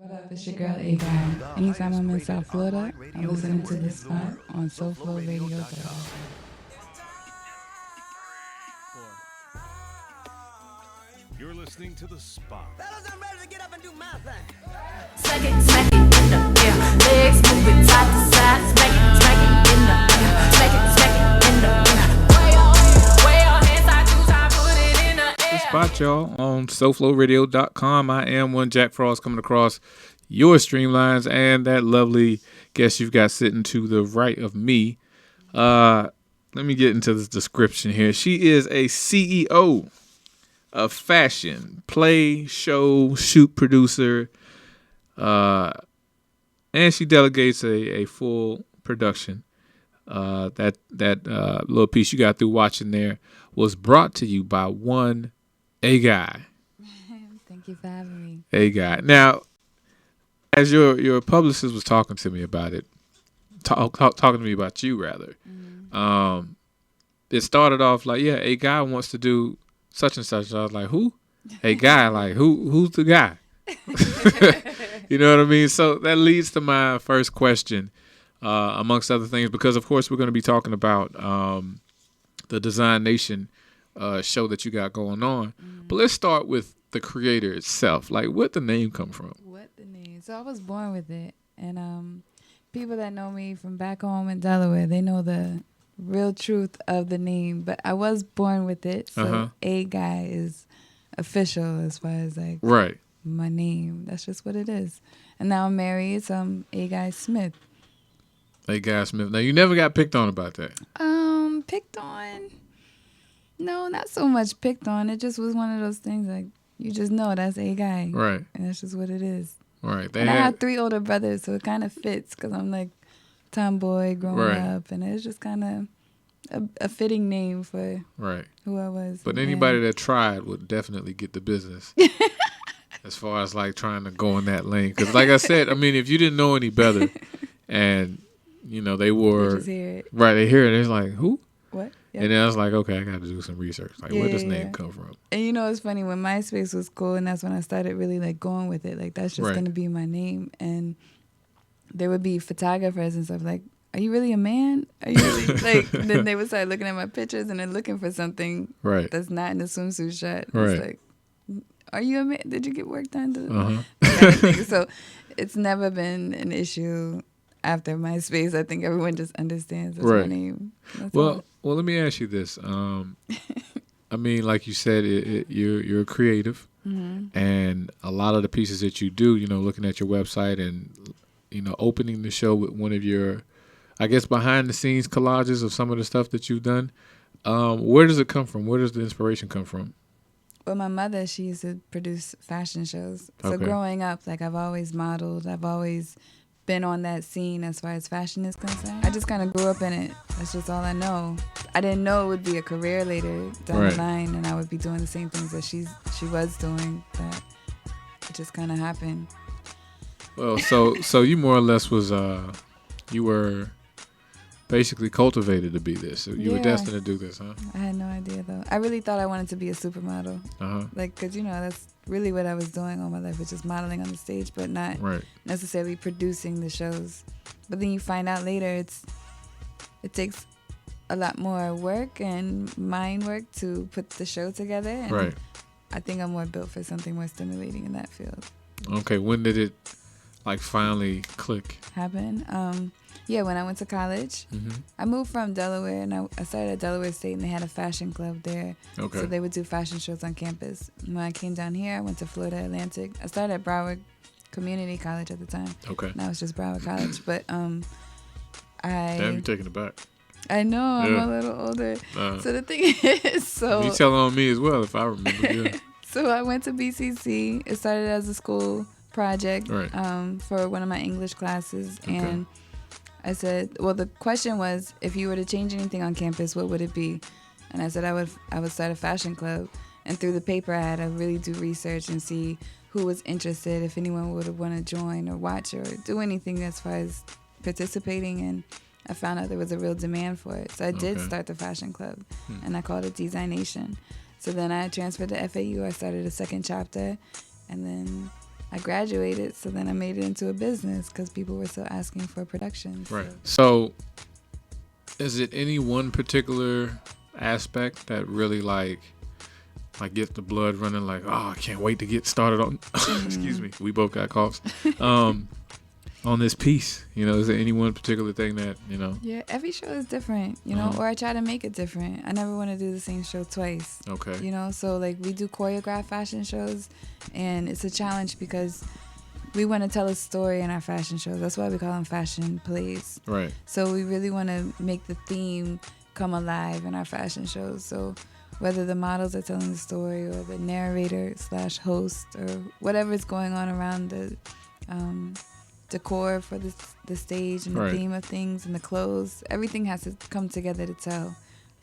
What up? It's your girl AGuy. Anytime I'm in South Florida, I'm listening to this spot on SoFloRadio.com. You're listening to The Spot. Fellas, I'm ready to get up and do my thing. Smack it in the air. Legs moving side to side. Smack it in the air. Smack it in the air. Way your hands, I do time, put it in the air. The Spot, y'all, on SoFloRadio.com. I am one Jack Frost coming across your streamlines and that lovely guest you've got sitting to the right of me. Let me get into this description here. She is a CEO of fashion, play, show, shoot producer, and she delegates a full production. That little piece you got through watching there was brought to you by one AGuy. Thank you for having me. AGuy. Now, as your publicist was talking to me about it, talking to me about you rather, it started off like, yeah, AGuy wants to do such and such. I was like, who? AGuy, like who's the guy? You know what I mean? So that leads to my first question, amongst other things, because of course we're going to be talking about the DezignNation show that you got going on. But let's start with the creator itself. Like, where'd the name come from? What the name? So I was born with it, and people that know me from back home in Delaware, they know the real truth of the name. But I was born with it, so AGuy is official as far as like Right. my name. That's just what it is. And now I'm married, so I'm AGuy Smith. AGuy Smith. Now, you never got picked on about that. Picked on? No, not so much picked on. It just was one of those things like you just know that's AGuy. Right. And that's just what it is. Right. And I have 3 older brothers, so it kind of fits because I'm like tomboy growing up, and it's just kind of a fitting name for who I was. But anybody that tried would definitely get the business. As far as like trying to go in that lane. Because like I said, I mean, if you didn't know any better and, you know, they were. You just hear it. Right. They hear it. It's like, who? What? Yep. And then I was like, okay, I got to do some research. Like, where does name come from? And you know, it's funny, when MySpace was cool, and that's when I started really like going with it. Like, that's just going to be my name. And there would be photographers and stuff like, are you really a man? Are you really like? Then they would start looking at my pictures and they're looking for something that's not in the swimsuit shot. It's like, are you a man? Did you get work done? That kind of thing. So it's never been an issue after MySpace. I think everyone just understands that's my name. That's all. Well, let me ask you this. I mean, like you said, you're a creative, and a lot of the pieces that you do, you know, looking at your website and, you know, opening the show with one of your, I guess, behind the scenes collages of some of the stuff that you've done. Where does it come from? Where does the inspiration come from? Well, my mother, she used to produce fashion shows. So growing up, like, I've always modeled. I've always been on that scene as far as fashion is concerned. I just kind of grew up in it. That's just all I know. I didn't know it would be a career later down the line, and I would be doing the same things that she was doing. That it just kind of happened. Well, so you more or less was you were basically cultivated to be this. So you were destined to do this, huh? I had no idea though. I really thought I wanted to be a supermodel. Like, cause you know that's really what I was doing all my life, was just modeling on the stage, but not necessarily producing the shows. But then you find out later it takes a lot more work and mind work to put the show together. And I think I'm more built for something more stimulating in that field. Okay, when did it like finally click? Happen? Yeah, when I went to college. I moved from Delaware, and I started at Delaware State, and they had a fashion club there. Okay. So they would do fashion shows on campus. When I came down here, I went to Florida Atlantic. I started at Broward Community College at the time. Okay. Now it's just Broward College. But Damn, you're taking it back. I know, I'm a little older. So the thing is, you telling on me as well, if I remember. So I went to BCC. It started as a school project for one of my English classes. And I said, well, the question was, if you were to change anything on campus, what would it be? And I said I would start a fashion club. And through the paper, I had to really do research and see who was interested, if anyone would want to join or watch or do anything as far as participating. And I found out there was a real demand for it. So I did start the fashion club, and I called it DezignNation. So then I transferred to FAU. I started a second chapter, and then I graduated, so then I made it into a business because people were still asking for productions. Right. So, is it any one particular aspect that really like gets the blood running? Like, oh, I can't wait to get started on. Excuse me. We both got coughs. On this piece, is there any one particular thing that Yeah, every show is different, or I try to make it different. I never want to do the same show twice. Okay. So like we do choreographed fashion shows, and it's a challenge because we want to tell a story in our fashion shows. That's why we call them fashion plays. Right. So we really want to make the theme come alive in our fashion shows. So whether the models are telling the story or the narrator / host or whatever's going on around the decor for the stage and the theme of things and the clothes, everything has to come together to tell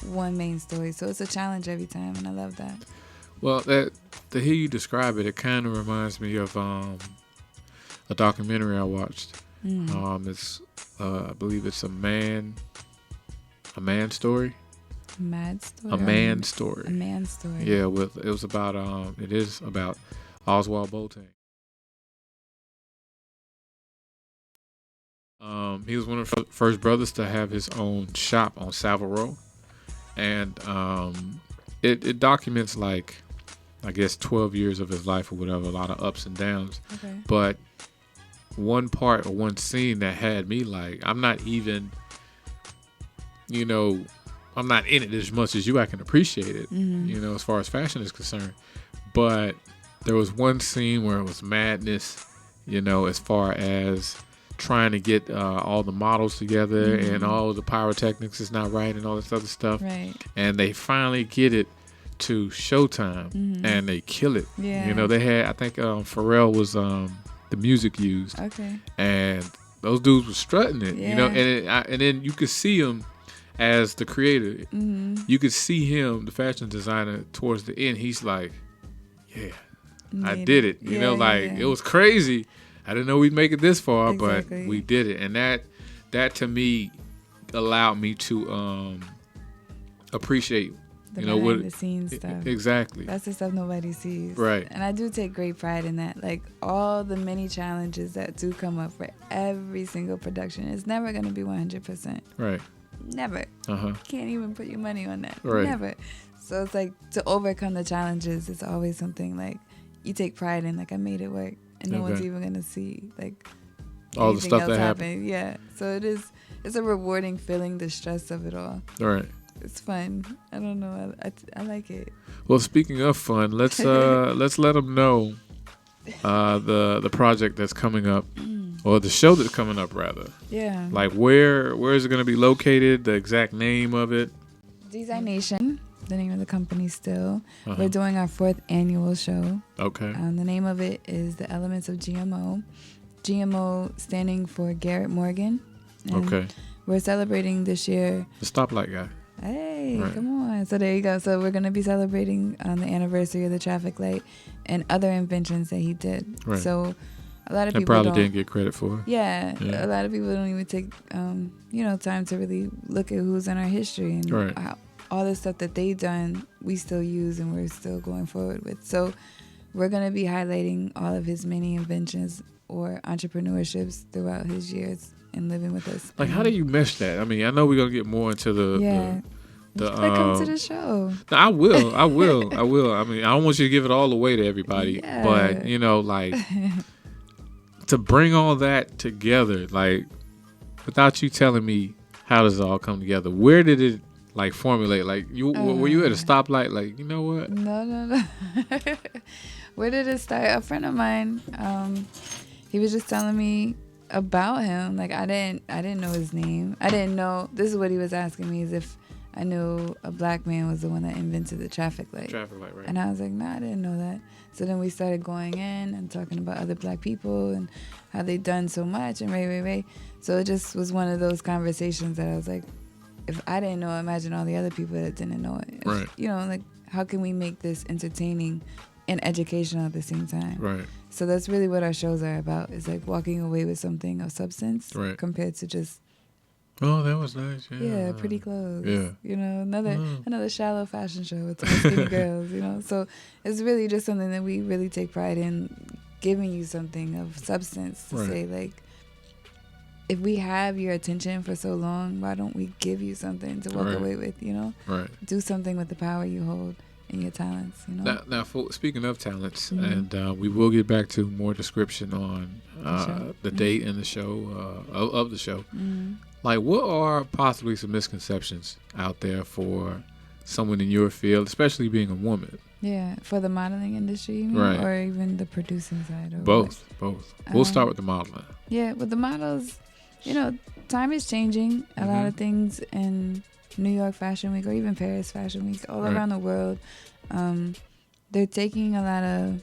one main story. So it's a challenge every time, and I love that. Well, to hear you describe it, it kind of reminds me of a documentary I watched. It's I believe it's a man story. Mad story. A man story. A man story. Yeah, it is about Oswald Boateng. He was one of the first brothers to have his own shop on Savile Row, and it documents like, I guess, 12 years of his life or whatever, a lot of ups and downs. Okay. But one part or one scene that had me like, I'm not even, I'm not in it as much as you. I can appreciate it, as far as fashion is concerned. But there was one scene where it was madness, as far as trying to get all the models together and all the pyrotechnics is not right and all this other stuff. Right. And they finally get it to Showtime and they kill it. Yeah. They had, I think Pharrell was the music used. Okay. And those dudes were strutting it, and then you could see him as the creator. You could see him, the fashion designer, towards the end. He's like, yeah, I did it. It was crazy. I didn't know we'd make it this far, but we did it. And that to me allowed me to appreciate the behind the scenes stuff. Exactly. That's the stuff nobody sees. Right. And I do take great pride in that. Like all the many challenges that do come up for every single production, it's never going to be 100%. Right. Never. Can't even put your money on that. Right. Never. So it's like to overcome the challenges, it's always something like you take pride in, like I made it work. And no one's even going to see like all the stuff that happened. Yeah. So it's a rewarding feeling, the stress of it all. Right. It's fun. I don't know. I like it. Well, speaking of fun, let's let them know the project that's coming up, or the show that's coming up rather. Yeah. Like where is it going to be located? The exact name of it? DezignNation, the name of the company still. We're doing our 4th annual show. Okay. The name of it is The Elements of GMO. GMO standing for Garrett Morgan. And okay. We're celebrating this year. The stoplight guy. Hey, come on. So there you go. So we're going to be celebrating the anniversary of the traffic light and other inventions that he did. Right. So a lot of people probably didn't get credit for. Yeah. A lot of people don't even take, time to really look at who's in our history and how, all the stuff that they've done, we still use and we're still going forward with. So we're going to be highlighting all of his many inventions or entrepreneurships throughout his years and living with us. Like, how do you mesh that? I mean, I know we're going to get more into the come to the show. No, I will. I mean, I don't want you to give it all away to everybody, but to bring all that together, like, without you telling me how does it all come together, where did it like formulate? Like, were you at a stoplight? Like, you know what? No. Where did it start? A friend of mine, he was just telling me about him. Like, I didn't know his name. I didn't know. This is what he was asking me, is if I knew a black man was the one that invented the traffic light. Traffic light, right. And I was like, nah, I didn't know that. So then we started going in and talking about other black people and how they done so much and right. So it just was one of those conversations that I was like, if I didn't know, imagine all the other people that didn't know it. Right. Like, how can we make this entertaining and educational at the same time? Right. So that's really what our shows are about. It's like walking away with something of substance compared to just, oh, that was nice. yeah, pretty clothes. Yeah. Another shallow fashion show with some skinny girls, So it's really just something that we really take pride in, giving you something of substance to Right. say, like, if we have your attention for so long, why don't we give you something to walk Right. away with, you know? Right. Do something with the power you hold and your talents, you know? Now speaking of talents, Mhm. and we will get back to more description on show. the date and the show, of the show. Mhm. Like, what are possibly some misconceptions out there for someone in your field, especially being a woman? Yeah, for the modeling industry, you mean? Right. Or even the producing side? Or Both. We'll start Um, with the modeling. Yeah, with the models, you know, time is changing. A lot of things in New York Fashion Week or even Paris Fashion Week, all Right. around the world, they're taking a lot of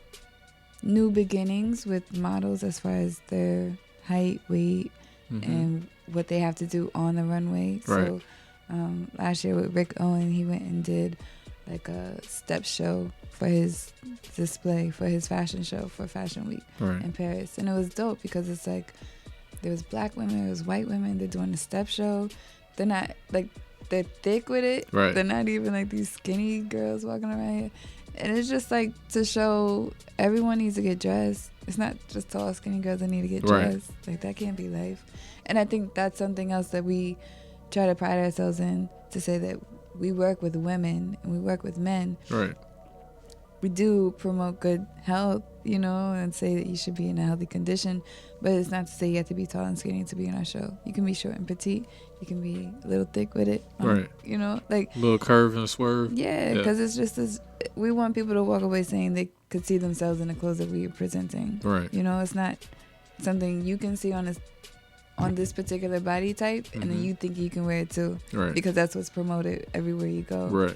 new beginnings with models as far as their height, weight, and what they have to do on the runway. Right. So last year with Rick Owen, he went and did like a step show for his display, for his fashion show for Fashion Week Right. in Paris. And it was dope because it's like there was black women, there was white women, they're doing the step show. They're not like, they're thick with it. Right. They're not even like these skinny girls walking around here. And it's just like to show everyone needs to get dressed. It's not just tall, skinny girls that need to get Right. dressed. Like, that can't be life. And I think that's something else that we try to pride ourselves in, to say that we work with women and we work with men. Right. We do promote good health, you know, and say that you should be in a healthy condition. But it's not to say you have to be tall and skinny to be in our show. You can be short and petite. You can be a little thick with it. Right. You know, like, Little curve and a swerve. yeah, because it's just as we want people to walk away saying they could see themselves in the clothes that we are presenting. Right. You know, it's not something you can see on this particular body type, and then you think you can wear it too, Right. because that's what's promoted everywhere you go. Right.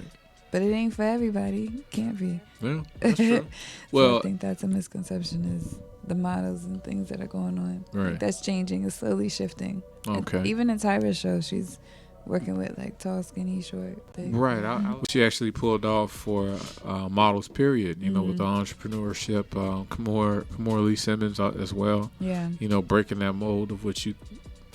But it ain't for everybody. Can't be. Yeah, that's true. So Well, I think that's a misconception, is the models and things that are going on. Right. Like, that's changing. It's slowly shifting. Okay. And even in Tyra's show, she's working with like tall, skinny, short. Thick. right. She actually pulled off for models, period, you know, with the entrepreneurship. Kamora Lee Simmons as well. Yeah. You know, breaking that mold of what you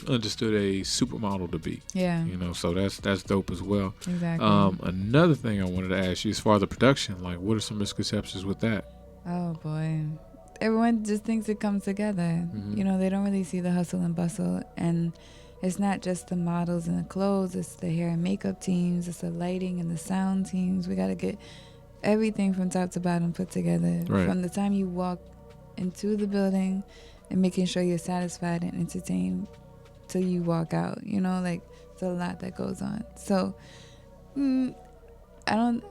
understood a supermodel to be. Yeah. You know, so that's dope as well. Exactly. Another thing I wanted to ask you, as far as the production, like, what are some misconceptions with that? Oh boy. Everyone just thinks it comes together. You know, they don't really see the hustle and bustle. And it's not just the models and the clothes, it's the hair and makeup teams, it's the lighting and the sound teams. We got to get everything from top to bottom put together. Right. From the time you walk into the building and making sure you're satisfied and entertained till you walk out. You know, like, it's a lot that goes on. So I don't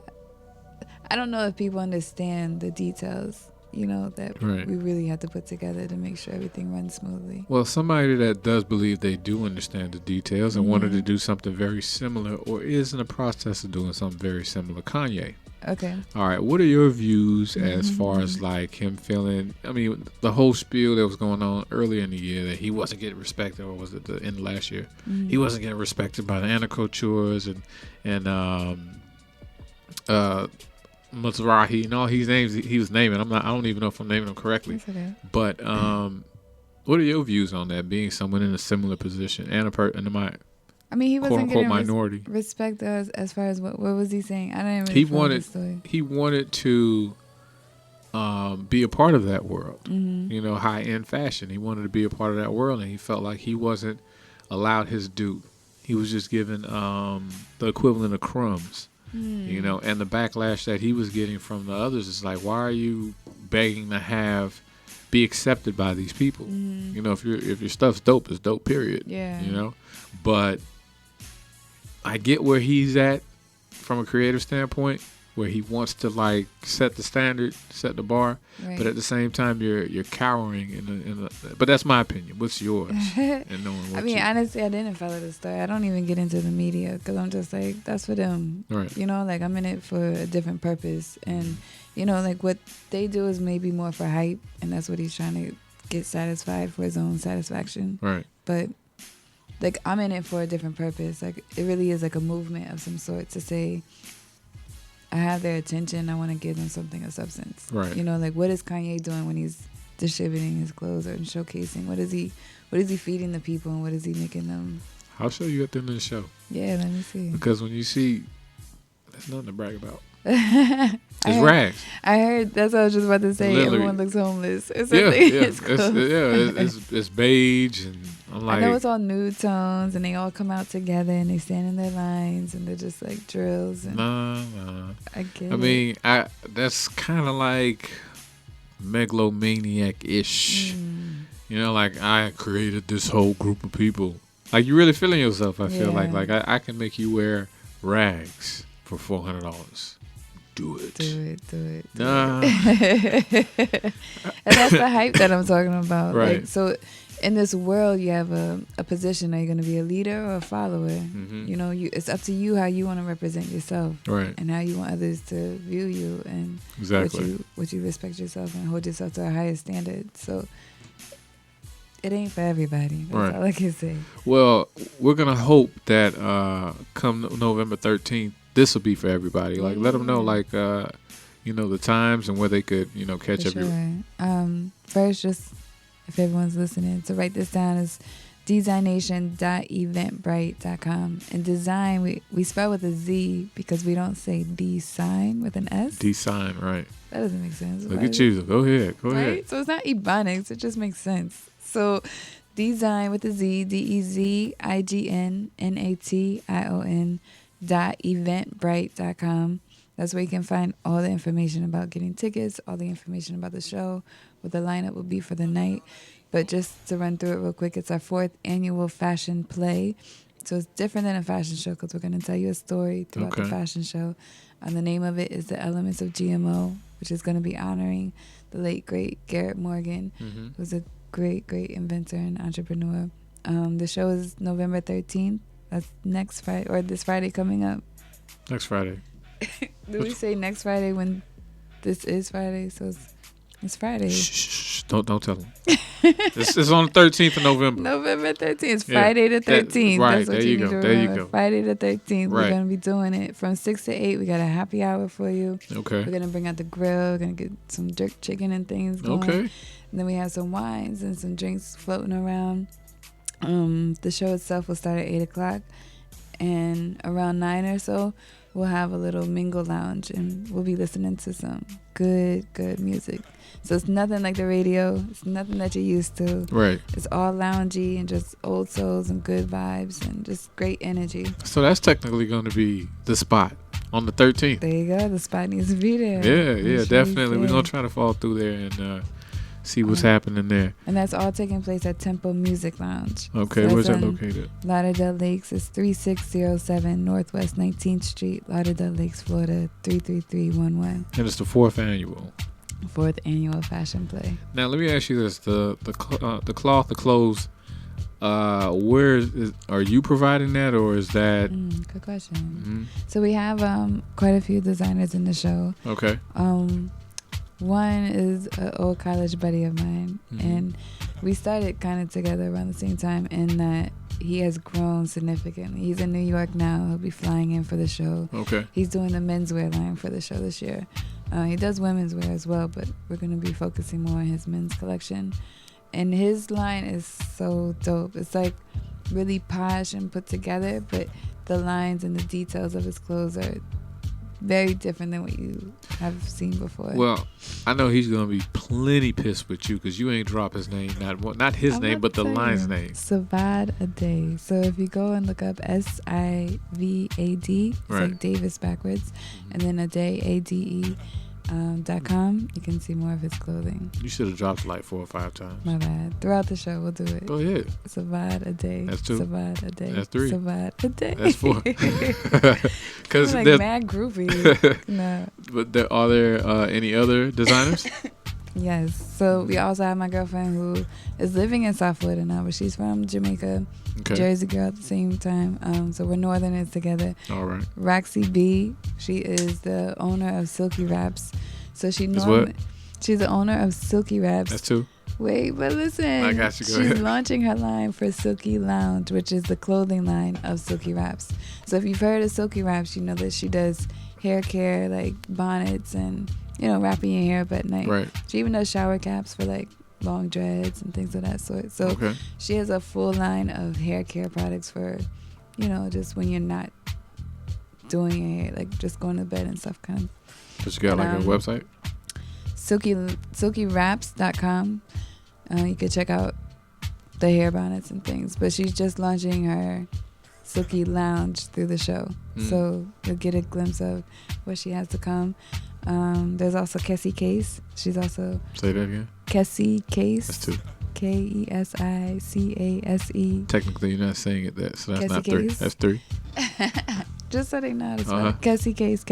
know if people understand the details, you know, that Right. we really have to put together to make sure everything runs smoothly. Well, somebody that does believe they do understand the details and wanted to do something very similar, or is in the process of doing something very similar, Kanye. Okay. All right, what are your views as far as like him feeling? I mean, the whole spiel that was going on earlier in the year that he wasn't getting respected, or was it the end of last year? He wasn't getting respected by the Anacouture and Mizrahi and all these names he was naming. I don't even know if I'm naming them correctly. That's okay. But what are your views on that? Being someone in a similar position and I mean, he quote wasn't unquote getting minority. respect as far as what was he saying? I didn't really He follow wanted the story. he wanted to be a part of that world. You know, high end fashion. He wanted to be a part of that world, and he felt like he wasn't allowed his due. He was just given the equivalent of crumbs. You know, and the backlash that he was getting from the others is like, why are you begging to be accepted by these people? You know, if your stuff's dope, it's dope, period. Yeah. You know, but I get where he's at from a creative standpoint, where he wants to like set the standard, set the bar, Right. but at the same time you're cowering in the. But that's my opinion. What's yours? And knowing what I mean, honestly, I didn't follow the story. I don't even get into the media because I'm just like, that's for them. Right. You know, like, I'm in it for a different purpose. And, you know, like, what they do is maybe more for hype, and that's what he's trying to get satisfied for his own satisfaction. Right. But, like, I'm in it for a different purpose. Like, it really is like a movement of some sort to say, I have their attention. I want to give them something of substance. Right. You know, like, what is Kanye doing when he's distributing his clothes or showcasing? What is he feeding the people, and what is he making them? I'll show you at the end of the show. Yeah, let me see. Because when you see, there's nothing to brag about. It's rags. I heard that's what I was just about to say. Literally. Everyone looks homeless. It's It's beige, and I'm like, I know it's all nude tones, and they all come out together, and they stand in their lines, and they're just like drills. And nah. I get I mean, that's kind of like megalomaniac-ish. You know, like I created this whole group of people. Like you really feeling yourself. I feel like I can make you wear rags for $400. Do it. Nah. And that's the hype that I'm talking about. Right. Like, so in this world, you have a position. Are you going to be a leader or a follower? Mm-hmm. You know, it's up to you how you want to represent yourself, Right. and how you want others to view you, and Exactly. what you respect yourself and hold yourself to a higher standard. So it ain't for everybody. That's Right. all I can say. Well, we're gonna hope that come November 13th, this will be for everybody. Like, let them know, like, you know, the times and where they could, you know, catch For up. sure. First, just if everyone's listening, to write this down is DezignNation.eventbrite.com. And design, we spell with a Z because we don't say D-sign with an S. D-sign, right. That doesn't make sense. Look at you. Go ahead. Right? So it's not Ebonics. It just makes sense. So design with a Z, DezignNation.eventbrite.com. That's where you can find all the information about getting tickets, all the information about the show, what the lineup will be for the night. But just to run through it real quick, it's our 4th annual fashion play. So it's different than a fashion show because we're going to tell you a story throughout the fashion show. And the name of it is The Elements of GMO, which is going to be honoring the late, great Garrett Morgan, who's a great, great inventor and entrepreneur. The show is November 13th. That's next Friday, or this Friday coming up. Next Friday. Do we say next Friday when this is Friday? So it's Friday. Shh. Don't tell them. It's on the 13th of November. November 13th. It's Friday the 13th. Right. That's what There you go. There you go. Friday the 13th. Right. We're going to be doing it from 6 to 8. We got a happy hour for you. Okay. We're going to bring out the grill. We're going to get some jerk chicken and things going. Okay. And then we have some wines and some drinks floating around. The show itself will start at 8 o'clock. And around 9 or so, we'll have a little mingle lounge. And we'll be listening to some good music. So it's nothing like the radio. It's nothing that you're used to. Right. It's all loungy and just old souls and good vibes and just great energy. So that's technically going to be the spot on the 13th. There you go. The spot needs to be there. Yeah, definitely. We're going to try to fall through there and see what's happening there. And that's all taking place at Tempo Music Lounge. Okay, so where's that located? Lauderdale Lakes. It's 3607 Northwest 19th Street, Lauderdale Lakes, Florida, 33311. And it's the 4th annual. 4th annual fashion play. Now let me ask you this: the cloth, the clothes. Are you providing that, or is that? Good question. So we have quite a few designers in the show. Okay. One is an old college buddy of mine, and we started kind of together around the same time. In that he has grown significantly. He's in New York now. He'll be flying in for the show. Okay. He's doing the menswear line for the show this year. He does women's wear as well, but we're going to be focusing more on his men's collection. And his line is so dope. It's like really posh and put together, but the lines and the details of his clothes are very different than what you have seen before. Well, I know he's going to be plenty pissed with you because you ain't drop his name. Not his name, but the line's name. Savad a Day. So if you go and look up SIVAD, it's like Davis backwards, and then a day, ADE. .com, you can see more of his clothing. You should have dropped like 4 or 5 times. My bad. Throughout the show, we'll do it. Go ahead. Savad a Day. That's 2. Savad a Day. That's 3. Savad a Day. That's 4. Because like mad groupie. No. But are there any other designers? Yes. So we also have my girlfriend who is living in South Florida now, but she's from Jamaica. Okay. Jersey girl at the same time. So we're Northerners together. All right. Roxy B, she is the owner of Silky Wraps. So she's the owner of Silky Wraps. That's 2. Wait, but listen. I got you. Go She's ahead. launching her line for Silky Lounge, which is the clothing line of Silky Wraps. So if you've heard of Silky Wraps, you know that she does hair care, like bonnets and, wrapping your hair up at night. Right. She even does shower caps for like long dreads and things of that sort. So she has a full line of hair care products for, just when you're not doing it, like just going to bed and stuff kind of. But you got like a website? SilkyWraps.com. You could check out the hair bonnets and things. But she's just launching her Silky Lounge through the show. So you'll get a glimpse of what she has to come. There's also Kessie Case. She's also... Say that again. Kessie Case. That's 2. Kesicase. Technically, you're not saying it that, so that's Kessie not 3. Case. That's 3. Just so they know how to spell it. Kessie Case.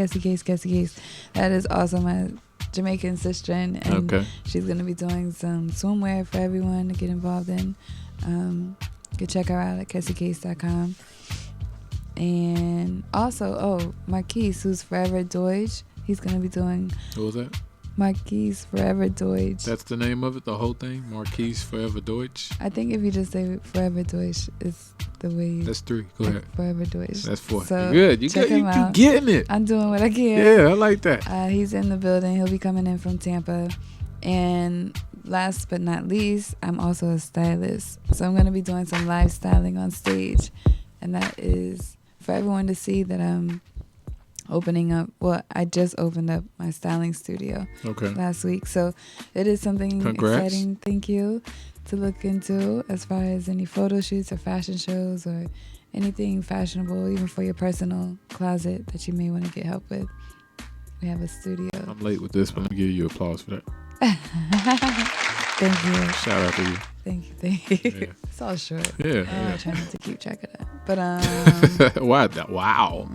That is also my Jamaican sister, and she's going to be doing some swimwear for everyone to get involved in. You can check her out at KessieCase.com. And also, Marquise, who's Forever Deutsch, he's going to be doing... What was that? Marquise Forever Deutsch. That's the name of it, the whole thing? Marquise Forever Deutsch? I think if you just say Forever Deutsch, it's the way... That's 3. Go ahead. Forever Deutsch. That's 4. So good. You getting it. I'm doing what I can. Yeah, I like that. He's in the building. He'll be coming in from Tampa. And last but not least, I'm also a stylist. So I'm going to be doing some live styling on stage. And that is for everyone to see that I'm opening up. Well, I just opened up my styling studio last week. So it is something exciting, thank you, to look into as far as any photo shoots or fashion shows or anything fashionable, even for your personal closet that you may want to get help with. We have a studio. I'm late with this, but let me give you applause for that. Thank you. Shout out to you. Thank you. Yeah. It's all short. Yeah. I'm trying not to keep track of that. But wow.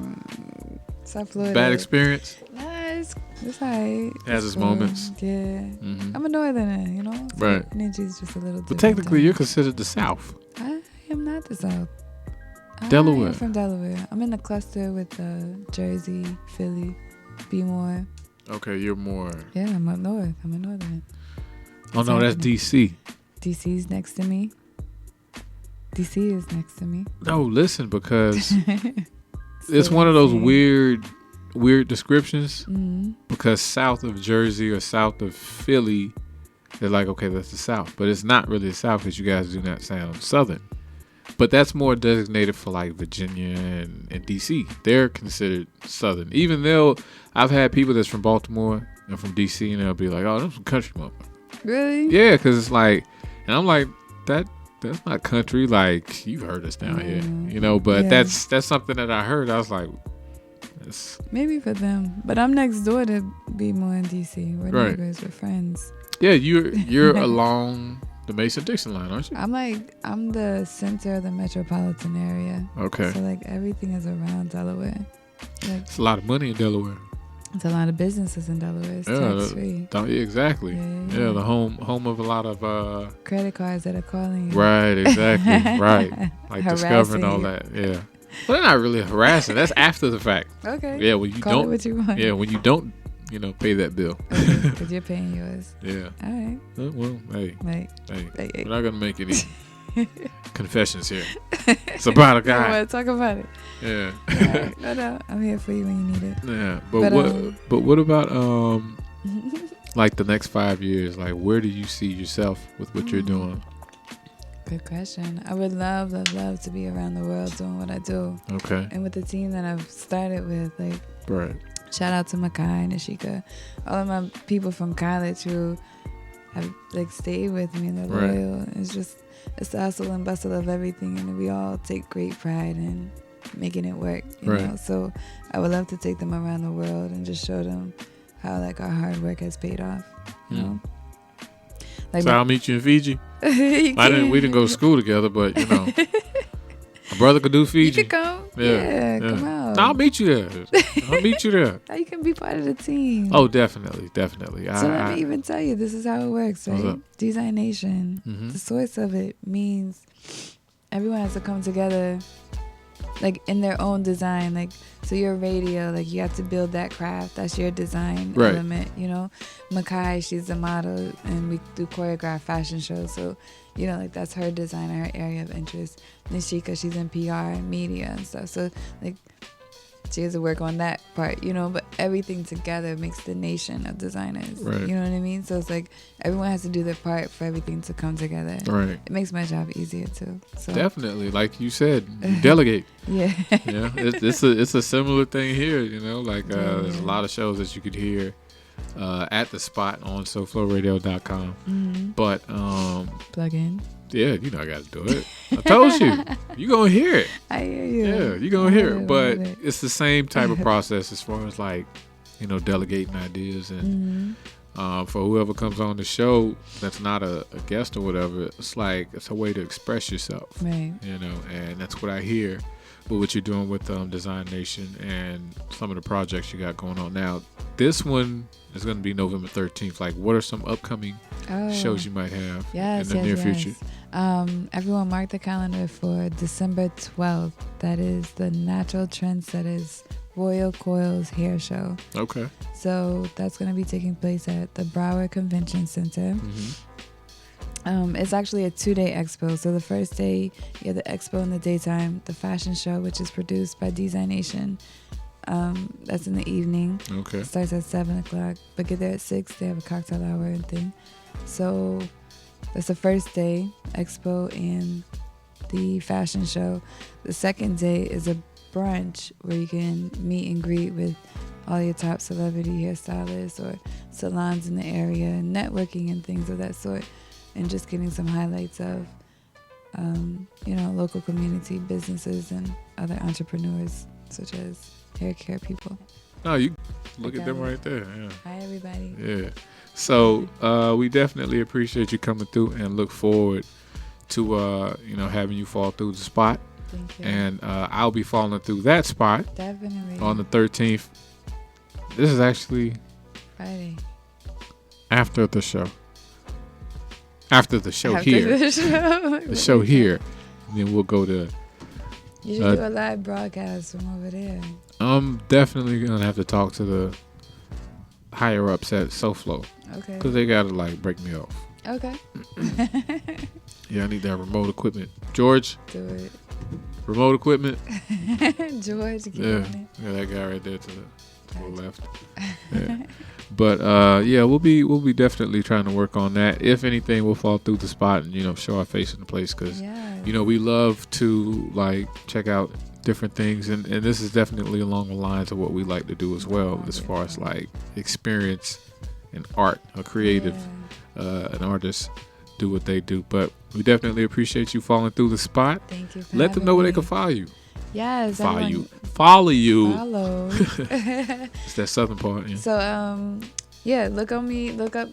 South Florida. Bad experience? Nah, it's alright. Has its moments. Yeah. Mm-hmm. I'm a northerner, you know? So right. Energy's just a little different. But technically, you're considered the South. I am not the South. Delaware. I'm from Delaware. I'm in the cluster with Jersey, Philly, Bmore. Okay, you're more... Yeah, I'm up north. I'm a northerner. Oh, no, that's D.C. D.C.'s next to me. D.C. is next to me. No, listen, because it's one of those weird descriptions. Mm-hmm. Because south of Jersey or south of Philly, they're like, okay, that's the South. But it's not really the South because you guys do not sound Southern. But that's more designated for like Virginia and D.C. They're considered Southern. Even though I've had people that's from Baltimore and from D.C. and they'll be like, oh, that's some country motherfucker. Really? Yeah, because it's like, and I'm like, that's not country. Like, you've heard us down here, you know. But that's something that I heard. I was like, that's maybe for them. But I'm next door to be more in D.C. We're neighbors, we're friends. Yeah, you're along the Mason-Dixon line, aren't you? I'm the center of the metropolitan area. Okay. So like everything is around Delaware. Like, it's a lot of money in Delaware. It's a lot of businesses in Delaware. It's tax free. Exactly. Yeah, the home of a lot of credit cards that are calling you. Right, exactly. Right. Like discovering all that. Yeah. Well, they're not really harassing. That's after the fact. Okay. Yeah, when you Call don't. it what you want. Yeah, when you don't, pay that bill. Because you're paying yours. Yeah. All right. Well, hey. Hey. We're not gonna make any confessions here. It's about a guy. I want to talk about it. Yeah. Right. No, I'm here for you when you need it. Yeah, but what about like the next 5 years? Like, where do you see yourself with what you're doing? Good question. I would love to be around the world doing what I do. Okay. And with the team that I've started with, like, right. Shout out to Makai and Ashika, all of my people from college who have like stayed with me and they're loyal. It's the hustle and bustle of everything, and we all take great pride in making it work. You know, so I would love to take them around the world and just show them how like our hard work has paid off. You know. Like, so I'll meet you in Fiji. We didn't go to school together, but my brother could do Fiji. You could come. Yeah, come out. I'll meet you there. Now you can be part of the team. Oh, definitely. So let me even tell you, this is how it works, right? DezignNation, the source of it means everyone has to come together like in their own design. Like, so your radio, like you have to build that craft. That's your design element, Makai, she's a model and we do choreographed fashion shows. So, like that's her design, her area of interest. Nishika, she's in PR and media and stuff. So like she has to work on that part, you know, but everything together makes the nation of designers. Right. You know what I mean? So it's like everyone has to do their part for everything to come together. Right. It makes my job easier too. So Definitely, like you said, you delegate. yeah. Yeah, it's a similar thing here. You know, like there's a lot of shows that you could hear at the spot on SoFloRadio.com. Mm-hmm. But Plug in. yeah, you know I got to do it. I told you gonna hear it. I hear you. Yeah, you gonna hear it. But I love it. it's the same type of process as far as like, you know, delegating ideas and for whoever comes on the show that's not a guest or whatever. It's like it's a way to express yourself. Right. You know, and that's what I hear with what you're doing with DezignNation and some of the projects you got going on now. This one is going to be November 13th. Like, what are some upcoming shows you might have in the near future? Everyone mark the calendar for December 12th. That is the Natural Trendsetters Royal Coils Hair Show. Okay. So that's going to be taking place at the Broward Convention Center. It's actually a 2-day expo. So the first day, you have the expo in the daytime, the fashion show, which is produced by DezignNation. That's in the evening. Okay. It starts at 7 o'clock, but get there at 6. They have a cocktail hour and thing. So that's the first day, expo and the fashion show. The second day is a brunch where you can meet and greet with all your top celebrity hairstylists or salons in the area, and networking and things of that sort, and just getting some highlights of, you know, local community businesses and other entrepreneurs such as hair care people. No, you look at them right there. Yeah. Hi, everybody. Yeah. So we definitely appreciate you coming through and look forward to you know, having you fall through the spot. Thank you. And I'll be falling through that spot Definitely. on the 13th. This is actually Friday. after the show. After the show here. The show. The show here. And then we'll go to... You should do a live broadcast from over there. I'm definitely going to have to talk to the higher ups at SoFlo. Okay. Because they got to, like, break me off. Okay. Yeah, I need that remote equipment. George, Do it. remote equipment. George, get Yeah, on it. yeah, that guy right there to the left. Yeah. But yeah, we'll be definitely trying to work on that. If anything, we'll fall through the spot and, you know, show our face in the place because, you know, we love to like check out different things, and this is definitely along the lines of what we like to do as well, as far as like experience and art, a creative, an artist do what they do. But we definitely appreciate you falling through the spot. Thank you. For Let them know where they me. can follow you. Yes. Follow everyone you. Follow you. Follow. It's that southern part. Yeah. So yeah, look on me. Look up.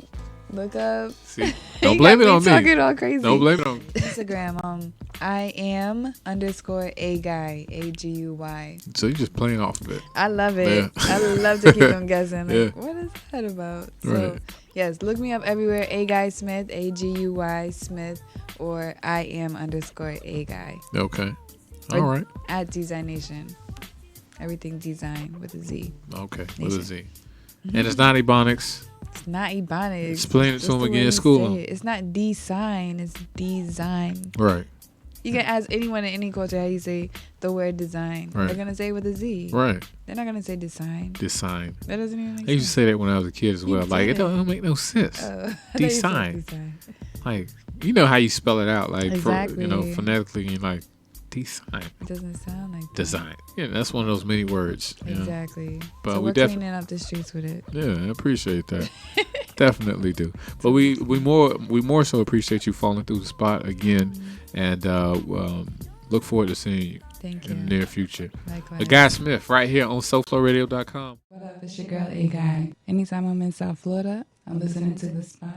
See, don't blame it on me. Talking all crazy. Don't blame it on me. Instagram. I am _AGuy AGuy. So you're just playing off of it. I love it. Yeah. I love to keep them guessing. Like, Yeah. what is that about? So Right. yes, look me up everywhere. AGuy Smith, AGuy Smith, or I am _AGuy. Okay. Or All right. At DezignNation. Everything design with a Z. Okay. Nation. With a Z. And it's not Ebonics. It's not Ebonics. Explain it That's to them the way again. you School say them. it. It's not design. It's design. Right. You can ask anyone in any culture how you say the word design. Right. They're gonna say it with a Z. Right. They're not gonna say design. Design. That doesn't even I make used to sense. say that when I was a kid as You well. Like, it did. don't make no sense. I thought you said Design. design. Like, you know how you spell it out. Like, Exactly. you know, phonetically, you're like, design. It doesn't sound like that. Design. Yeah, that's one of those many words. You know? Exactly. But so we we're cleaning up the streets with it. Yeah, I appreciate that. Definitely do. But we more so appreciate you falling through the spot again, and look forward to seeing you Thank you. in the near future. Likewise. AGuy Smith right here on SoFloRadio.com. What up? It's your girl, AGuy. Anytime I'm in South Florida, I'm listening to The Spot.